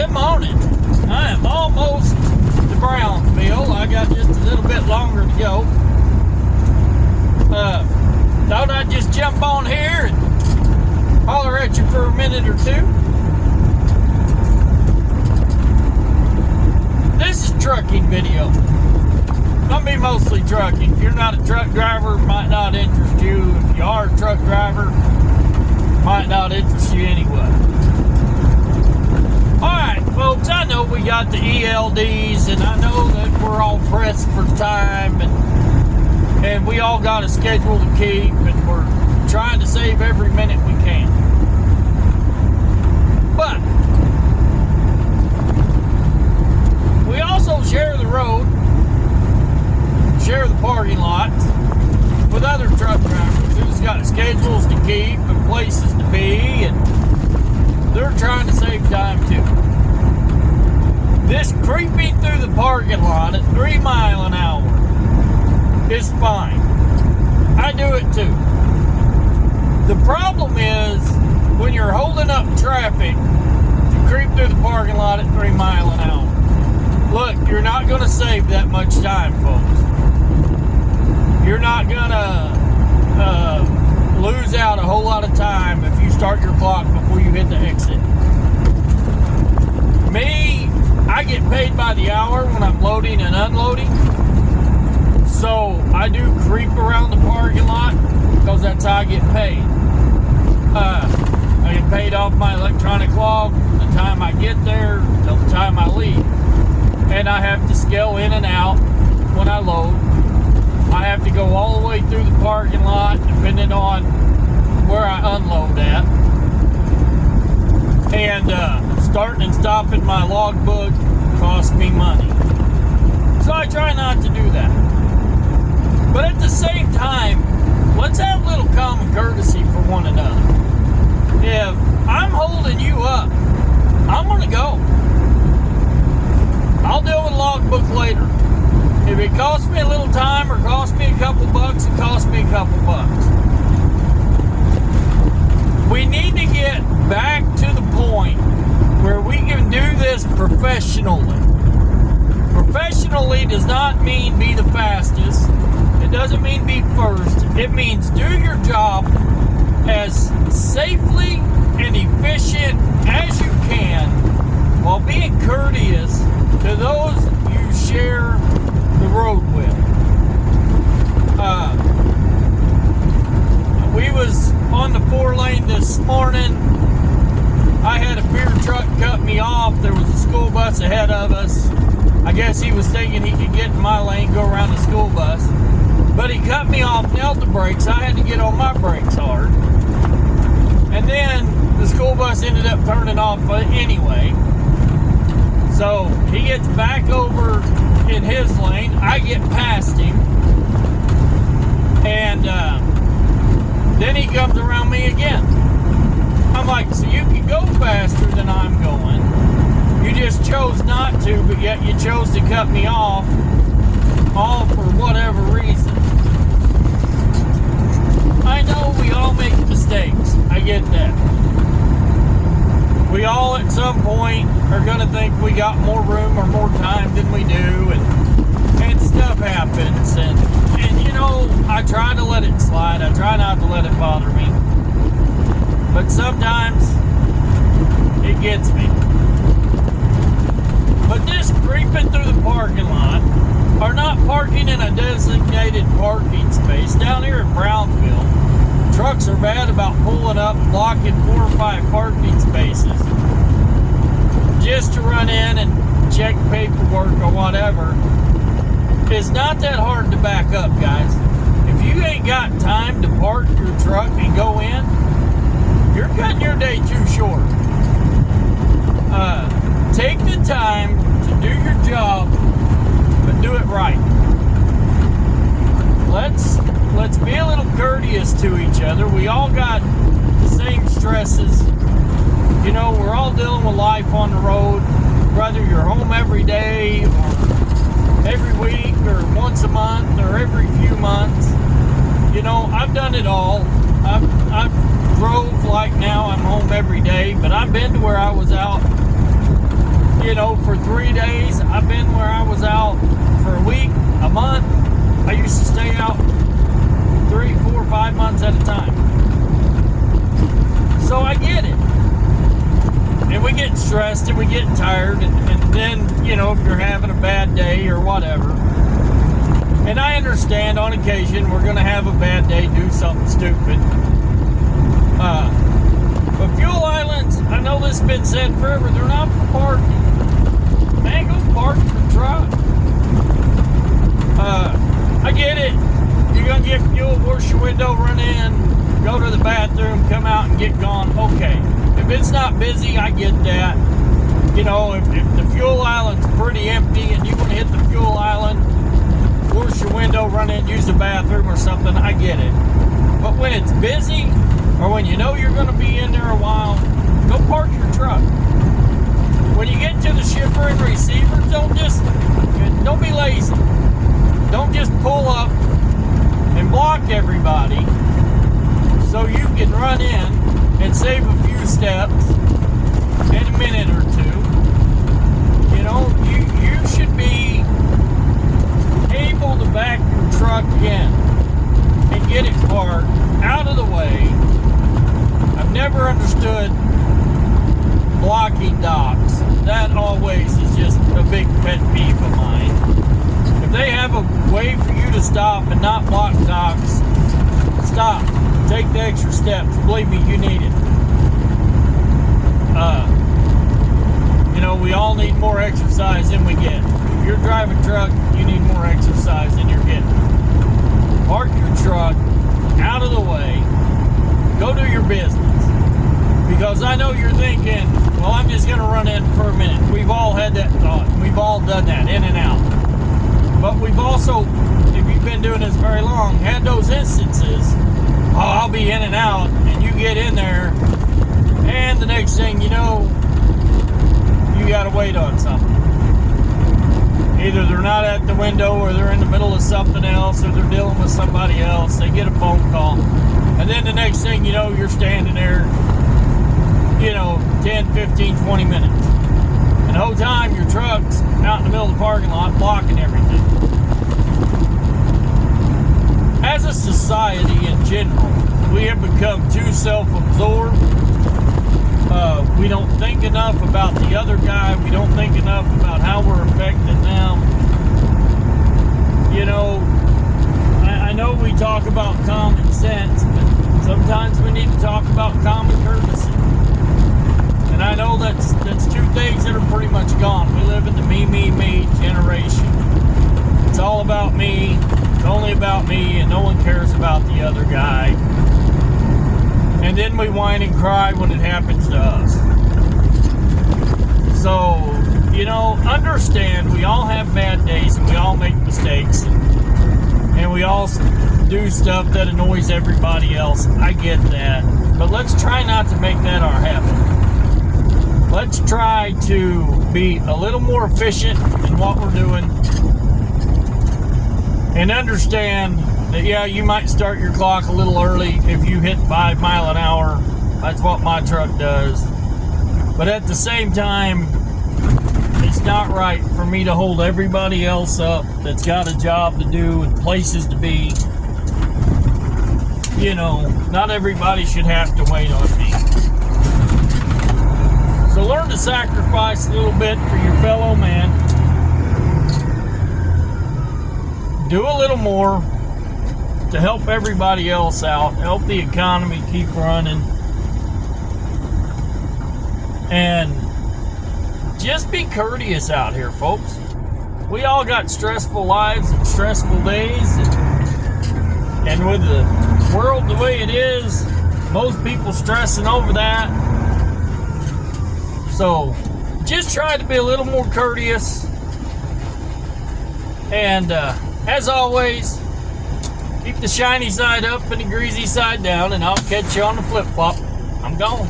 good morning. I am almost to Brownsville. I got just a little bit longer to go. Thought I'd just jump on here and holler at you for a minute or two. This is trucking video. Gonna be mostly trucking. If you're not a truck driver, it might not interest you. If you are a truck driver, it might not interest you anyway. Alright, folks, I know we got the ELDs, and I know that we're all pressed for time, and we all got a schedule to keep, and we're trying to save every minute we can. But we also share the road, share the parking lot with other truck drivers who's got schedules to keep and places to be, and they're trying to save time too. This creeping through the parking lot at 3 miles an hour is fine. I do it too. The problem is when you're holding up traffic to creep through the parking lot at 3 miles an hour. Look, you're not going to save that much time, folks. You're not going to lose out a whole lot of time if you start your clock before you hit the exit. Me, I get paid by the hour when I'm loading and unloading. So I do creep around the parking lot because that's how I get paid. I get paid off my electronic log from the time I get there till the time I leave. And I have to scale in and out when I load. I have to go all the way through the parking lot depending on where I unload at. And starting and stopping my logbook costs me money. So I try not to do that. But at the same time, let's have a little common courtesy for one another. If I'm holding you up, I'm going to go. I'll deal with logbook later. If it costs me a little time or costs me a couple bucks, it costs me a couple bucks. We need to get back to the point where we can do this professionally. Professionally does not mean be the fastest. It doesn't mean be first. It means do your job as safely and efficient as you can while being courteous to those you share the road with. We was on the 4-lane this morning. I had a beer truck cut me off. There was a school bus ahead of us. I guess he was thinking he could get in my lane, go around the school bus. But he cut me off, nailed the brakes. I had to get on my brakes hard. And then the school bus ended up turning off anyway. So he gets back over in his lane. I get past him. And then he comes around me again. I'm like, so you can go faster than I'm going. You just chose not to, but yet you chose to cut me off, all for whatever reason. I know we all make mistakes. I get that. We all at some point are going to think we got more room or more time than we do, and stuff happens, and you know, I try to let it slide. I try not to let it bother me. But sometimes it gets me. But this creeping through the parking lot, or not parking in a designated parking space, down here in Brownsville, trucks are bad about pulling up, blocking 4 or 5 parking spaces just to run in and check paperwork or whatever. It's not that hard to back up, guys. If you ain't got time to park your truck and go in, you're cutting your day too short. Take the time to do your job, but do it right. Let's be a little courteous to each other. We all got the same stresses. You know, we're all dealing with life on the road, whether you're home every day or every week or once a month or every few months. You know, I've done it all. I've drove like now I'm home every day, but I've been to where I was out you know, for 3 days. I've been where I was out for a week, a month. I used to stay out 3, 4, 5 months at a time. So I get it. And we get stressed and we get tired, and then, you know, if you're having a bad day or whatever. And I understand on occasion we're going to have a bad day, do something stupid. But fuel islands, I know this has been said forever, they're not for parking. Man, go park your truck. I get it. You're going to get fuel, wash your window, run in, go to the bathroom, come out and get gone. Okay. If it's not busy, I get that. You know, if the fuel island's pretty empty and you want to hit the fuel island, wash your window, run in, use the bathroom or something, I get it. But when it's busy, or when you know you're going to be in there a while, go park your truck. When you get to the shipper and receiver, don't be lazy. Don't just pull up and block everybody so you can run in and save a few steps in a minute or two. You know, you should be able to back your truck in and get it parked out of the way. I've never understood blocking docks. That always is just a big pet peeve of mine. If they have a way for you to stop and not block docks, stop. Take the extra steps. Believe me, you need it. You know, we all need more exercise than we get. If you're driving a truck, you need more exercise than you're getting. Park your truck out of the way. Go do your business. Because I know you're thinking, well, I'm just going to run in for a minute. We've all had that thought. We've all done that, in and out. But we've also, if you've been doing this very long, had those instances, oh, I'll be in and out, and you get in there, and the next thing you know, you got to wait on something. Either they're not at the window, or they're in the middle of something else, or they're dealing with somebody else. They get a phone call, and then the next thing you know, you're standing there, you know, 10, 15, 20 minutes. And the whole time, your truck's out in the middle of the parking lot blocking everything. As a society in general, we have become too self-absorbed. We don't think enough about the other guy. We don't think enough about how we're affecting them. You know, I know we talk about common sense, but sometimes we need to talk about common courtesy. And I know that's two things that are pretty much gone. We live in the me, me, me generation. It's all about me. It's only about me, and no one cares about the other guy. And then we whine and cry when it happens to us. So, you know, understand we all have bad days and we all make mistakes. And we all do stuff that annoys everybody else. I get that. But let's try not to make that our habit. Let's try to be a little more efficient in what we're doing. And understand that, yeah, you might start your clock a little early if you hit 5 miles an hour. That's what my truck does. But at the same time, it's not right for me to hold everybody else up that's got a job to do and places to be. You know, not everybody should have to wait on me. So learn to sacrifice a little bit for your fellow man. Do a little more to help everybody else out, help the economy keep running, and just be courteous out here, folks. We all got stressful lives and stressful days, and with the world the way it is, most people stressing over that. So just try to be a little more courteous, and as always, keep the shiny side up and the greasy side down, and I'll catch you on the flip-flop. I'm gone.